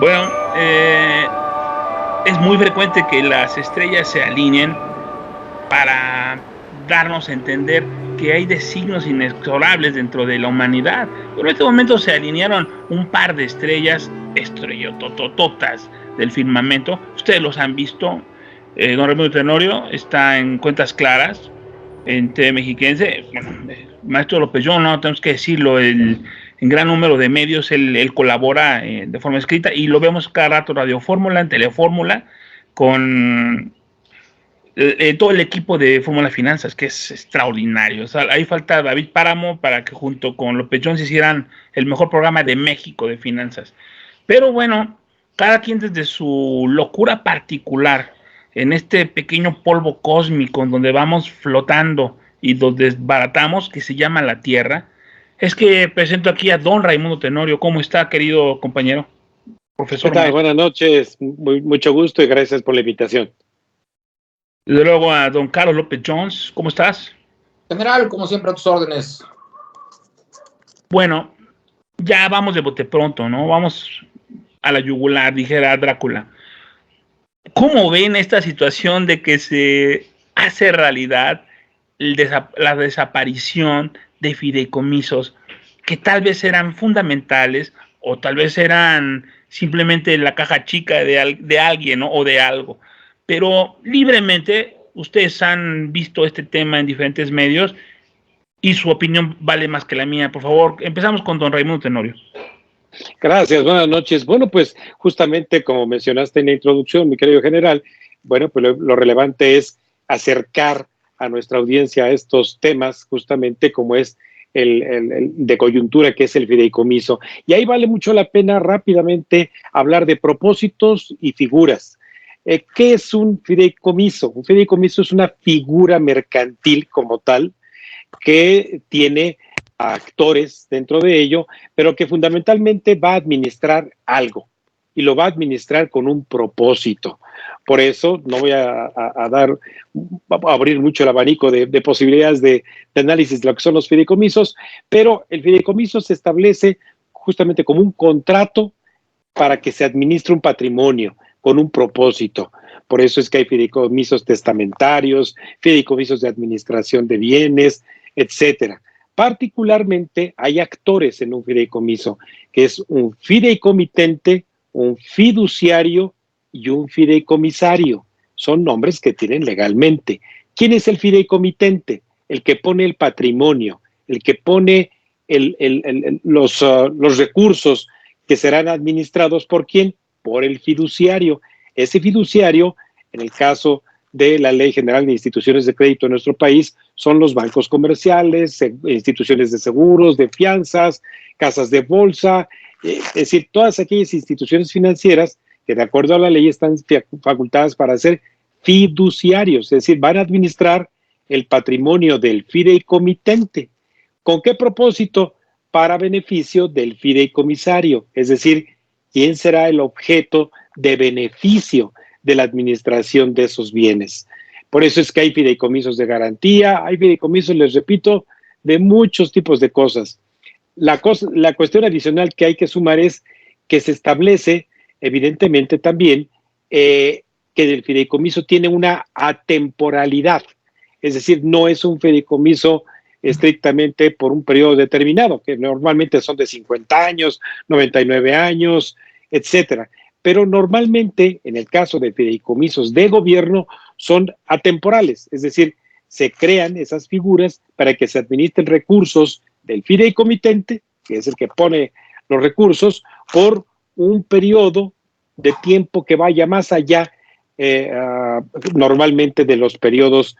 Bueno, es muy frecuente que las estrellas se alineen para darnos a entender que hay designios inexorables dentro de la humanidad. Pero en este momento se alinearon un par de estrellas estrellototototas del firmamento. Ustedes los han visto. Don Raimundo Tenorio está en Cuentas Claras, en TV Mexiquense. Bueno, Maestro López, yo no tenemos que decirlo, en gran número de medios él colabora de forma escrita y lo vemos cada rato en Radio Fórmula, en Telefórmula, con todo el equipo de Fórmula Finanzas, que es extraordinario. O sea, ahí falta David Páramo para que junto con López Jones hicieran el mejor programa de México de finanzas. Pero bueno, cada quien desde su locura particular, en este pequeño polvo cósmico en donde vamos flotando y donde desbaratamos, que se llama la Tierra, es que presento aquí a don Raimundo Tenorio. ¿Cómo está, querido compañero? ¿Qué Profesor tal? maestro. Buenas noches, mucho gusto y gracias por la invitación. Desde luego a don Carlos López Jones. ¿Cómo estás? General, como siempre, a tus órdenes. Bueno, ya vamos de bote pronto, ¿no? Vamos a la yugular, dijera Drácula. ¿Cómo ven esta situación de que se hace realidad la desaparición de fideicomisos que tal vez eran fundamentales o tal vez eran simplemente la caja chica de alguien, ¿no? O de algo? Pero libremente, ustedes han visto este tema en diferentes medios y su opinión vale más que la mía. Por favor, empezamos con don Raimundo Tenorio. Gracias, buenas noches. Bueno, pues justamente como mencionaste en la introducción, mi querido general, bueno, pues lo relevante es acercar a nuestra audiencia a estos temas, justamente como es el de coyuntura, que es el fideicomiso. Y ahí vale mucho la pena rápidamente hablar de propósitos y figuras. ¿Qué es un fideicomiso? Un fideicomiso es una figura mercantil como tal que tiene actores dentro de ello, pero que fundamentalmente va a administrar algo y lo va a administrar con un propósito. Por eso no voy a abrir mucho el abanico de posibilidades de análisis de lo que son los fideicomisos, pero el fideicomiso se establece justamente como un contrato para que se administre un patrimonio con un propósito. Por eso es que hay fideicomisos testamentarios, fideicomisos de administración de bienes, etcétera. Particularmente hay actores en un fideicomiso, que es un fideicomitente, un fiduciario y un fideicomisario. Son nombres que tienen legalmente. ¿Quién es el fideicomitente? El que pone el patrimonio, el que pone los recursos que serán administrados ¿por quién? Por el fiduciario. Ese fiduciario, en el caso de la Ley General de Instituciones de Crédito en nuestro país, son los bancos comerciales, instituciones de seguros, de fianzas, casas de bolsa, es decir, todas aquellas instituciones financieras que de acuerdo a la ley están facultadas para ser fiduciarios, es decir, van a administrar el patrimonio del fideicomitente. ¿Con qué propósito? Para beneficio del fideicomisario, es decir, ¿quién será el objeto de beneficio de la administración de esos bienes? Por eso es que hay fideicomisos de garantía, hay fideicomisos, les repito, de muchos tipos de cosas. La cuestión adicional que hay que sumar es que se establece, evidentemente también, que el fideicomiso tiene una atemporalidad, es decir, no es un fideicomiso estrictamente por un periodo determinado, que normalmente son de 50 años, 99 años, etcétera. Pero normalmente, en el caso de fideicomisos de gobierno, son atemporales, es decir, se crean esas figuras para que se administren recursos del fideicomitente, que es el que pone los recursos, por un periodo de tiempo que vaya más allá normalmente de los periodos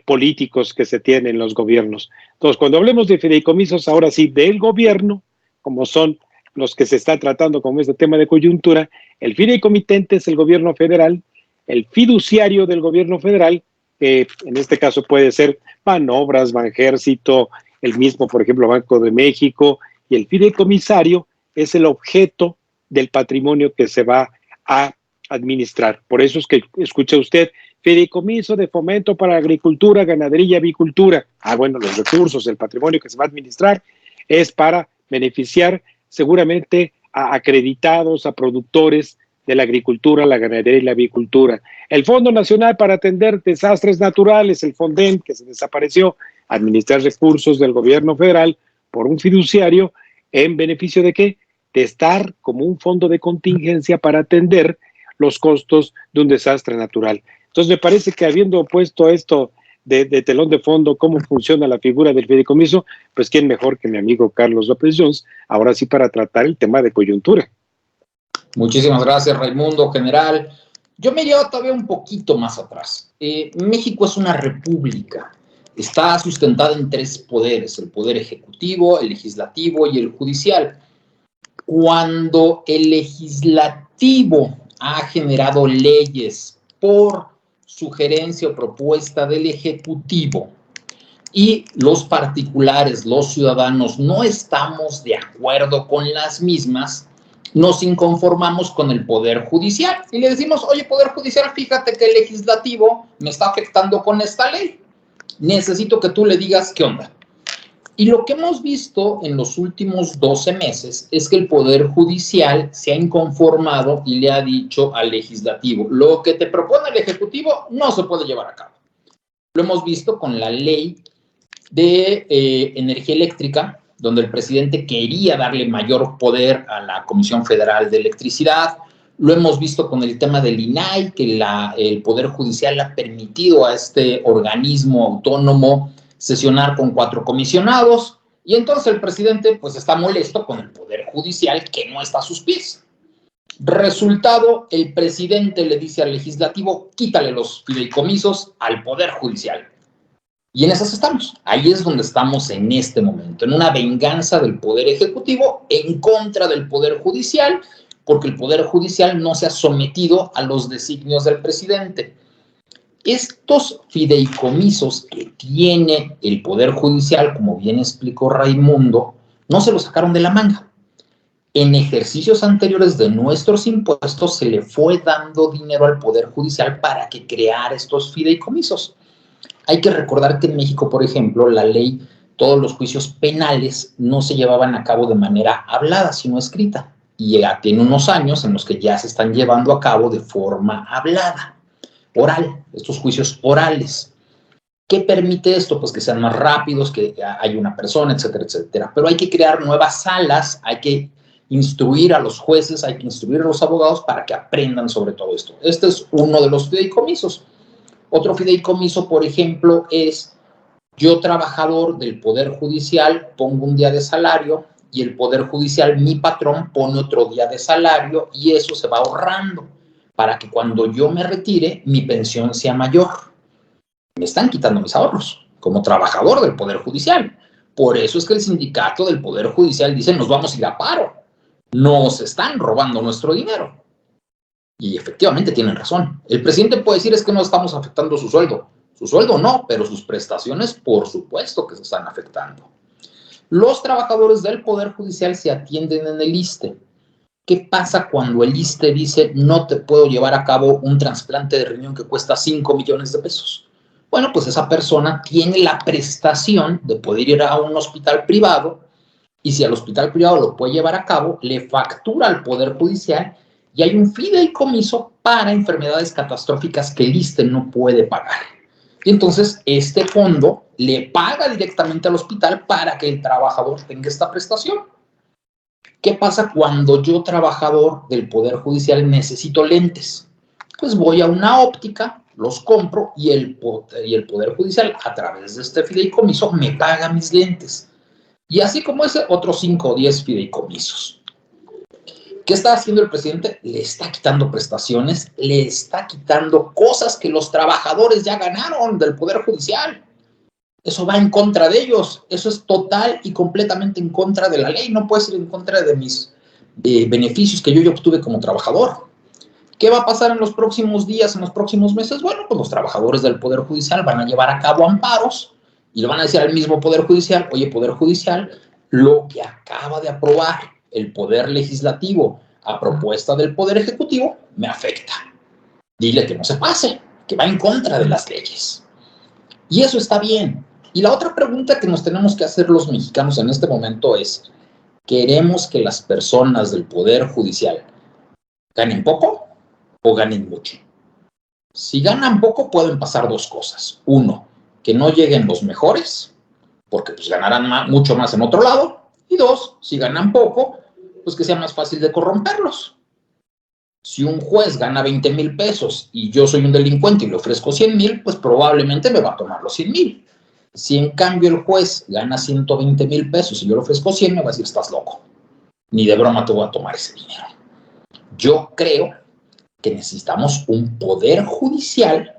políticos que se tienen en los gobiernos. Entonces, cuando hablemos de fideicomisos, ahora sí, del gobierno, como son los que se está tratando como este tema de coyuntura, el fideicomitente es el gobierno federal, el fiduciario del gobierno federal, que en este caso puede ser Banobras, Banjército, el mismo, por ejemplo, Banco de México, y el fideicomisario es el objeto del patrimonio que se va a administrar. Por eso es que escucha usted, fideicomiso de fomento para agricultura, ganadería y avicultura. Bueno, los recursos, el patrimonio que se va a administrar es para beneficiar seguramente a acreditados, a productores de la agricultura, la ganadería y la avicultura. El Fondo Nacional para Atender Desastres Naturales, el FONDEN, que se desapareció, administrar recursos del gobierno federal por un fiduciario, ¿en beneficio de qué? De estar como un fondo de contingencia para atender los costos de un desastre natural. Entonces me parece que habiendo puesto esto de telón de fondo, cómo funciona la figura del fideicomiso, pues quién mejor que mi amigo Carlos López Jones, ahora sí para tratar el tema de coyuntura. Muchísimas gracias, Raimundo, general. Yo me llevo todavía un poquito más atrás. México es una república. Está sustentada en 3 poderes: el poder ejecutivo, el legislativo y el judicial. Cuando el legislativo ha generado leyes por sugerencia o propuesta del ejecutivo y los particulares, los ciudadanos, no estamos de acuerdo con las mismas, nos inconformamos con el Poder Judicial y le decimos: oye, Poder Judicial, fíjate que el legislativo me está afectando con esta ley. Necesito que tú le digas qué onda. Y lo que hemos visto en los últimos 12 meses es que el Poder Judicial se ha inconformado y le ha dicho al legislativo: lo que te propone el ejecutivo no se puede llevar a cabo. Lo hemos visto con la ley de energía eléctrica, donde el presidente quería darle mayor poder a la Comisión Federal de Electricidad. Lo hemos visto con el tema del INAI, que el Poder Judicial ha permitido a este organismo autónomo sesionar con 4 comisionados, y entonces el presidente pues está molesto con el Poder Judicial, que no está a sus pies. Resultado, el presidente le dice al legislativo: quítale los fideicomisos al Poder Judicial. Y en esas estamos. Ahí es donde estamos en este momento, en una venganza del Poder Ejecutivo en contra del Poder Judicial, porque el Poder Judicial no se ha sometido a los designios del presidente. Estos fideicomisos que tiene el Poder Judicial, como bien explicó Raimundo, no se los sacaron de la manga. En ejercicios anteriores de nuestros impuestos se le fue dando dinero al Poder Judicial para que creara estos fideicomisos. Hay que recordar que en México, por ejemplo, la ley, todos los juicios penales no se llevaban a cabo de manera hablada, sino escrita. Y ya tiene unos años en los que ya se están llevando a cabo de forma hablada, oral, estos juicios orales. ¿Qué permite esto? Pues que sean más rápidos, que hay una persona, etcétera, etcétera. Pero hay que crear nuevas salas, hay que instruir a los jueces, hay que instruir a los abogados para que aprendan sobre todo esto. Este es uno de los fideicomisos. Otro fideicomiso, por ejemplo, es: yo, trabajador del Poder Judicial, pongo un día de salario y el Poder Judicial, mi patrón, pone otro día de salario, y eso se va ahorrando para que cuando yo me retire, mi pensión sea mayor. Me están quitando mis ahorros como trabajador del Poder Judicial. Por eso es que el sindicato del Poder Judicial dice: nos vamos a ir a paro. Nos están robando nuestro dinero. Y efectivamente tienen razón. El presidente puede decir: es que no estamos afectando su sueldo. Su sueldo no, pero sus prestaciones, por supuesto que se están afectando. Los trabajadores del Poder Judicial se atienden en el ISSSTE. ¿Qué pasa cuando el ISSSTE dice: no te puedo llevar a cabo un trasplante de riñón que cuesta 5 millones de pesos? Bueno, pues esa persona tiene la prestación de poder ir a un hospital privado, y si al hospital privado lo puede llevar a cabo, le factura al Poder Judicial, y hay un fideicomiso para enfermedades catastróficas que el ISSSTE no puede pagar. Y entonces este fondo le paga directamente al hospital para que el trabajador tenga esta prestación. ¿Qué pasa cuando yo, trabajador del Poder Judicial, necesito lentes? Pues voy a una óptica, los compro, y el Poder Judicial, a través de este fideicomiso, me paga mis lentes. Y así como ese, otros 5 o 10 fideicomisos. ¿Qué está haciendo el presidente? Le está quitando prestaciones, le está quitando cosas que los trabajadores ya ganaron del Poder Judicial. Eso va en contra de ellos. Eso es total y completamente en contra de la ley. No puede ser en contra de mis beneficios que yo ya obtuve como trabajador. ¿Qué va a pasar en los próximos días, en los próximos meses? Bueno, pues los trabajadores del Poder Judicial van a llevar a cabo amparos y le van a decir al mismo Poder Judicial: oye, Poder Judicial, lo que acaba de aprobar el Poder Legislativo a propuesta del Poder Ejecutivo me afecta. Dile que no se pase, que va en contra de las leyes. Y eso está bien. Y la otra pregunta que nos tenemos que hacer los mexicanos en este momento es: ¿Queremos que las personas del Poder Judicial ganen poco o ganen mucho? Si ganan poco, pueden pasar dos cosas. Uno, que no lleguen los mejores, porque pues ganarán mucho más en otro lado. Y dos, si ganan poco, pues que sea más fácil de corromperlos. Si un juez gana 20,000 pesos y yo soy un delincuente y le ofrezco 100,000, pues probablemente me va a tomar los 100,000. Si en cambio el juez gana 120,000 pesos y yo le ofrezco 100, me va a decir, estás loco. Ni de broma te voy a tomar ese dinero. Yo creo que necesitamos un poder judicial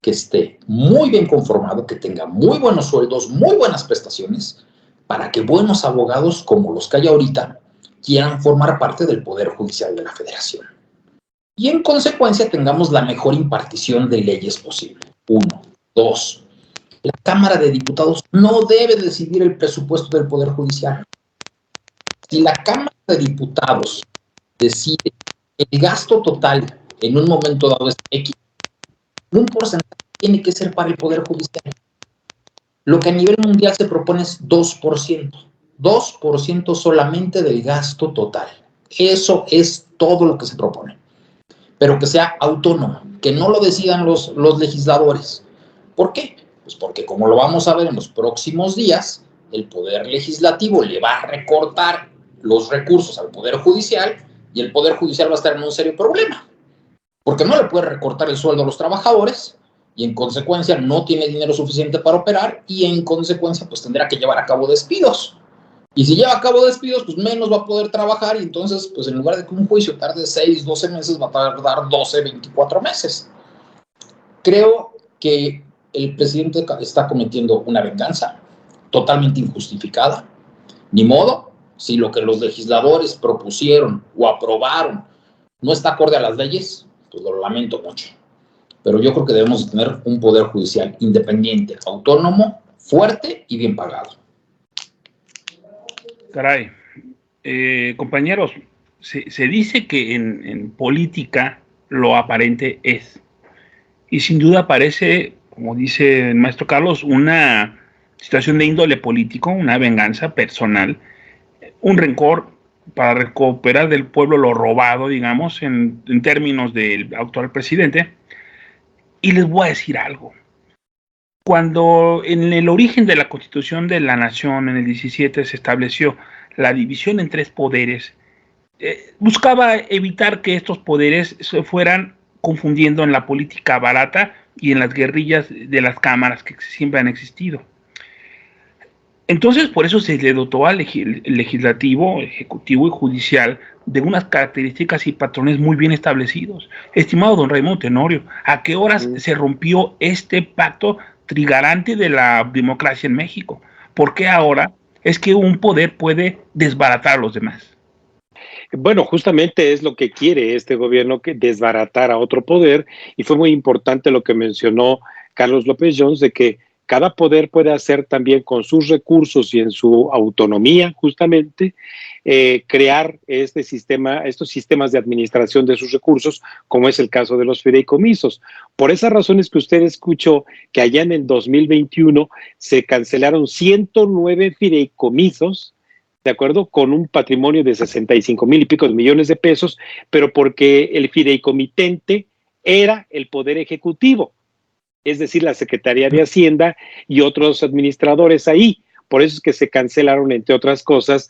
que esté muy bien conformado, que tenga muy buenos sueldos, muy buenas prestaciones, para que buenos abogados como los que hay ahorita quieran formar parte del Poder Judicial de la Federación. Y en consecuencia tengamos la mejor impartición de leyes posible. 1. 2. La Cámara de Diputados no debe decidir el presupuesto del Poder Judicial. Si la Cámara de Diputados decide el gasto total en un momento dado es X, un porcentaje tiene que ser para el Poder Judicial. Lo que a nivel mundial se propone es 2%. 2% solamente del gasto total. Eso es todo lo que se propone. Pero que sea autónomo, que no lo decidan los legisladores. ¿Por qué? Pues porque, como lo vamos a ver en los próximos días, el Poder Legislativo le va a recortar los recursos al Poder Judicial y el Poder Judicial va a estar en un serio problema. Porque no le puede recortar el sueldo a los trabajadores y en consecuencia no tiene dinero suficiente para operar y en consecuencia pues tendrá que llevar a cabo despidos. Y si lleva a cabo despidos, pues menos va a poder trabajar y entonces pues en lugar de que un juicio tarde 6, 12 meses, va a tardar 12, 24 meses. Creo que el presidente está cometiendo una venganza totalmente injustificada. Ni modo, si lo que los legisladores propusieron o aprobaron no está acorde a las leyes, pues lo lamento mucho. Pero yo creo que debemos tener un poder judicial independiente, autónomo, fuerte y bien pagado. Caray, compañeros, se dice que en política lo aparente es. Y sin duda parece, como dice el maestro Carlos, una situación de índole político, una venganza personal, un rencor para recuperar del pueblo lo robado, digamos, en términos del actual presidente. Y les voy a decir algo. Cuando en el origen de la Constitución de la Nación, en el 17, se estableció la división en 3 poderes, buscaba evitar que estos poderes se fueran confundiendo en la política barata y en las guerrillas de las cámaras que siempre han existido. Entonces, por eso se le dotó al legislativo, ejecutivo y judicial de unas características y patrones muy bien establecidos. Estimado don Raimundo Tenorio, ¿a qué horas se rompió este pacto trigarante de la democracia en México? ¿Por qué ahora es que un poder puede desbaratar a los demás? Bueno, justamente es lo que quiere este gobierno, que desbaratar a otro poder, y fue muy importante lo que mencionó Carlos López Jones, de que cada poder puede hacer también con sus recursos y en su autonomía, justamente, crear estos sistemas de administración de sus recursos, como es el caso de los fideicomisos. Por esas razones que usted escuchó que allá en el 2021 se cancelaron 109 fideicomisos, ¿de acuerdo? Con un patrimonio de 65,000 y pico de millones de pesos, pero porque el fideicomitente era el Poder Ejecutivo, es decir, la Secretaría de Hacienda y otros administradores ahí. Por eso es que se cancelaron, entre otras cosas,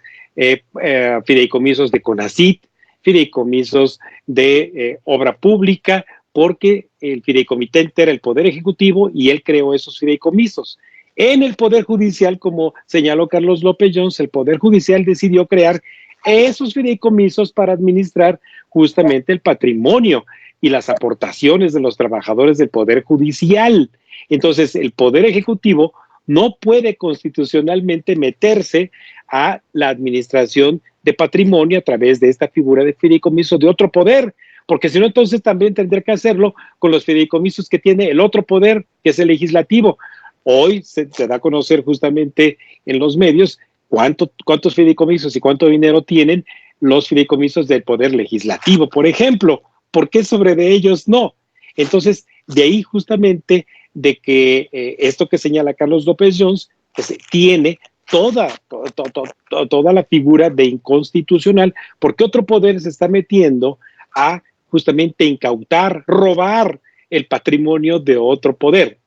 fideicomisos de CONACYT, fideicomisos de obra pública, porque el fideicomitente era el Poder Ejecutivo y él creó esos fideicomisos. En el Poder Judicial, como señaló Carlos López Jones, el Poder Judicial decidió crear esos fideicomisos para administrar justamente el patrimonio y las aportaciones de los trabajadores del Poder Judicial. Entonces, el Poder Ejecutivo no puede constitucionalmente meterse a la administración de patrimonio a través de esta figura de fideicomiso de otro poder, porque si no, entonces también tendría que hacerlo con los fideicomisos que tiene el otro poder, que es el legislativo. Hoy se da a conocer justamente en los medios cuántos fideicomisos y cuánto dinero tienen los fideicomisos del Poder Legislativo, por ejemplo. ¿Por qué sobre de ellos no? Entonces, de ahí justamente de que esto que señala Carlos López Jones, pues, tiene toda la figura de inconstitucional, porque otro poder se está metiendo a justamente incautar, robar el patrimonio de otro poder.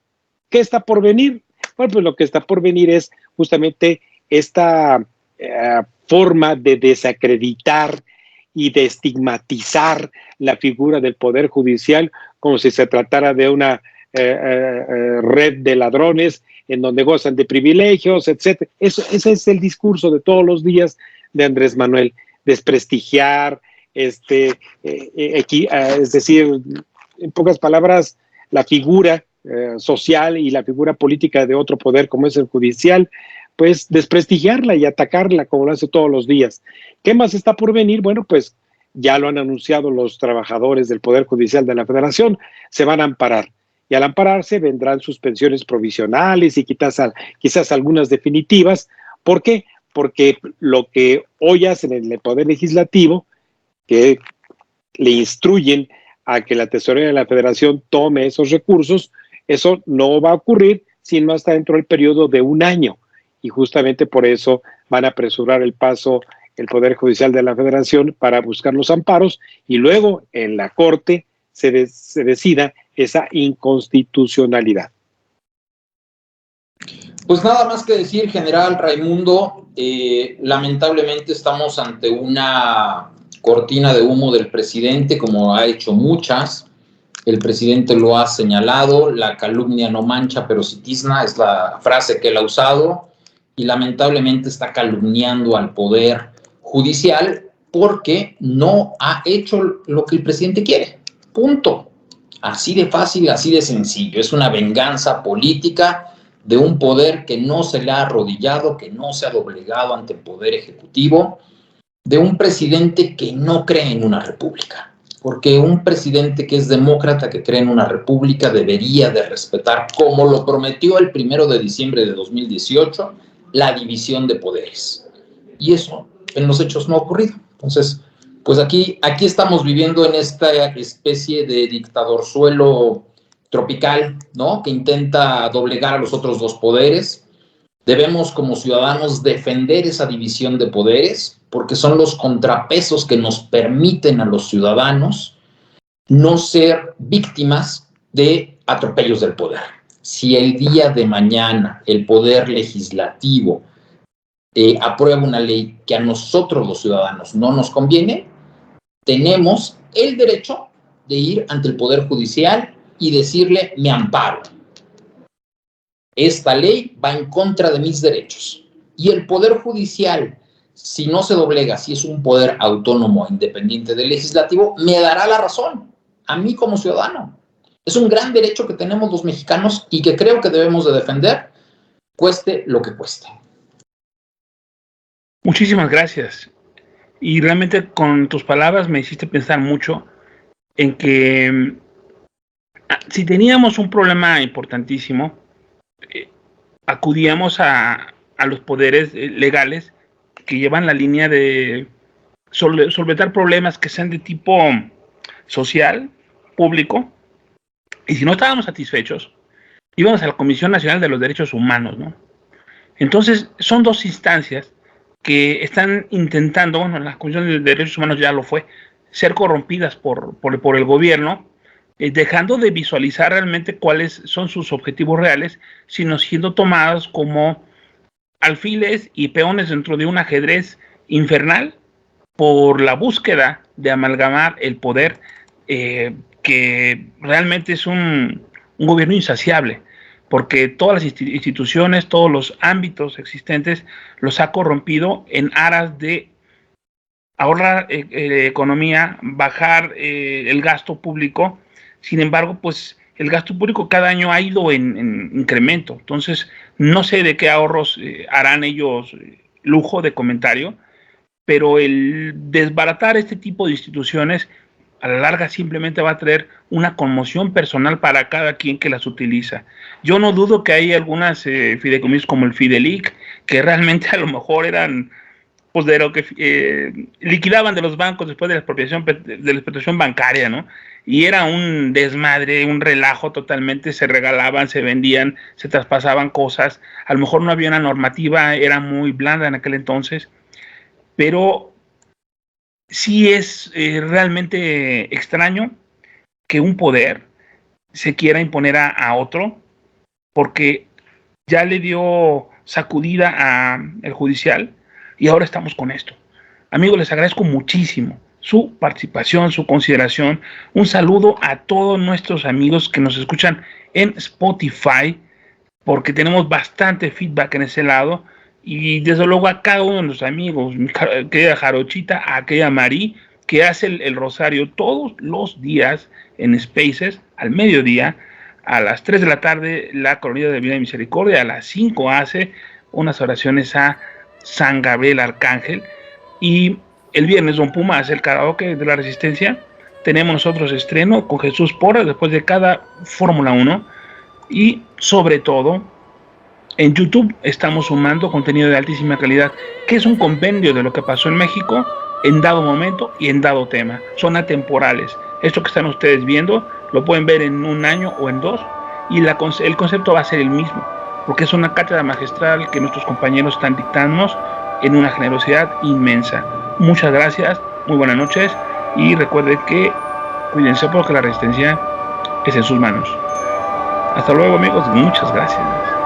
¿Qué está por venir? Bueno, pues lo que está por venir es justamente esta forma de desacreditar y de estigmatizar la figura del Poder Judicial como si se tratara de una red de ladrones en donde gozan de privilegios, etc. Ese es el discurso de todos los días de Andrés Manuel, desprestigiar, es decir, en pocas palabras, la figura social y la figura política de otro poder como es el judicial, pues desprestigiarla y atacarla como lo hace todos los días. ¿Qué más está por venir? Bueno, pues ya lo han anunciado los trabajadores del Poder Judicial de la Federación, se van a amparar. Y al ampararse vendrán suspensiones provisionales y quizás algunas definitivas. ¿Por qué? Porque lo que hoy hacen en el Poder Legislativo, que le instruyen a que la Tesorería de la Federación tome esos recursos, eso no va a ocurrir sino hasta dentro del periodo de un año. Y justamente por eso van a apresurar el paso el Poder Judicial de la Federación para buscar los amparos y luego en la Corte se decida esa inconstitucionalidad. Pues nada más que decir, general Raimundo, lamentablemente estamos ante una cortina de humo del presidente, como ha hecho muchas. El presidente lo ha señalado, la calumnia no mancha, pero sí tizna, es la frase que él ha usado, y lamentablemente está calumniando al Poder Judicial porque no ha hecho lo que el presidente quiere. Punto. Así de fácil, así de sencillo. Es una venganza política de un poder que no se le ha arrodillado, que no se ha doblegado ante el Poder Ejecutivo, de un presidente que no cree en una república. Porque un presidente que es demócrata, que cree en una república, debería de respetar, como lo prometió el 1 de diciembre de 2018, la división de poderes. Y eso en los hechos no ha ocurrido. Entonces, pues aquí estamos viviendo en esta especie de dictadorzuelo tropical, ¿no? Que intenta doblegar a los otros dos poderes. Debemos, como ciudadanos, defender esa división de poderes, porque son los contrapesos que nos permiten a los ciudadanos no ser víctimas de atropellos del poder. Si el día de mañana el Poder Legislativo aprueba una ley que a nosotros los ciudadanos no nos conviene, tenemos el derecho de ir ante el Poder Judicial y decirle: me amparo. Esta ley va en contra de mis derechos. Y el Poder Judicial, si no se doblega, si es un poder autónomo e independiente del legislativo, me dará la razón, a mí como ciudadano. Es un gran derecho que tenemos los mexicanos y que creo que debemos de defender, cueste lo que cueste. Muchísimas gracias. Y realmente con tus palabras me hiciste pensar mucho en que si teníamos un problema importantísimo, acudíamos a los poderes legales que llevan la línea de solventar problemas que sean de tipo social, público, y si no estábamos satisfechos, íbamos a la Comisión Nacional de los Derechos Humanos, ¿no? Entonces, son dos instancias que están intentando, bueno, la Comisión de Derechos Humanos ya lo fue, ser corrompidas por el gobierno, dejando de visualizar realmente cuáles son sus objetivos reales, sino siendo tomadas como alfiles y peones dentro de un ajedrez infernal por la búsqueda de amalgamar el poder, que realmente es un gobierno insaciable, porque todas las instituciones, todos los ámbitos existentes los ha corrompido en aras de ahorrar economía, bajar el gasto público. Sin embargo, pues el gasto público cada año ha ido en incremento. Entonces, no sé de qué ahorros harán ellos lujo de comentario, pero el desbaratar este tipo de instituciones a la larga simplemente va a traer una conmoción personal para cada quien que las utiliza. Yo no dudo que hay algunas fideicomisos como el Fidelic, que realmente a lo mejor eran pues de lo que liquidaban de los bancos después de la expropiación bancaria, ¿no? Y era un desmadre, un relajo totalmente, se regalaban, se vendían, se traspasaban cosas, a lo mejor no había una normativa, era muy blanda en aquel entonces, pero sí es realmente extraño que un poder se quiera imponer a otro, porque ya le dio sacudida al judicial y ahora estamos con esto. Amigos, les agradezco muchísimo su participación, su consideración. Un saludo a todos nuestros amigos que nos escuchan en Spotify, porque tenemos bastante feedback en ese lado. Y desde luego a cada uno de nuestros amigos, aquella Jarochita, aquella Marí, que hace el rosario todos los días en Spaces, al mediodía, a las 3 de la tarde, la Colonia de Vida y Misericordia, a las 5 hace unas oraciones a San Gabriel Arcángel, y el viernes Don Puma hace el karaoke de la Resistencia. Tenemos nosotros estreno con Jesús Porras después de cada Fórmula 1, y sobre todo en YouTube estamos sumando contenido de altísima calidad, que es un compendio de lo que pasó en México en dado momento y en dado tema. Son atemporales. Esto que están ustedes viendo lo pueden ver en un año o en 2, y el concepto va a ser el mismo, porque es una cátedra magistral que nuestros compañeros están dictándonos en una generosidad inmensa. Muchas gracias, muy buenas noches, y recuerden que cuídense porque la resistencia es en sus manos. Hasta luego, amigos, muchas gracias.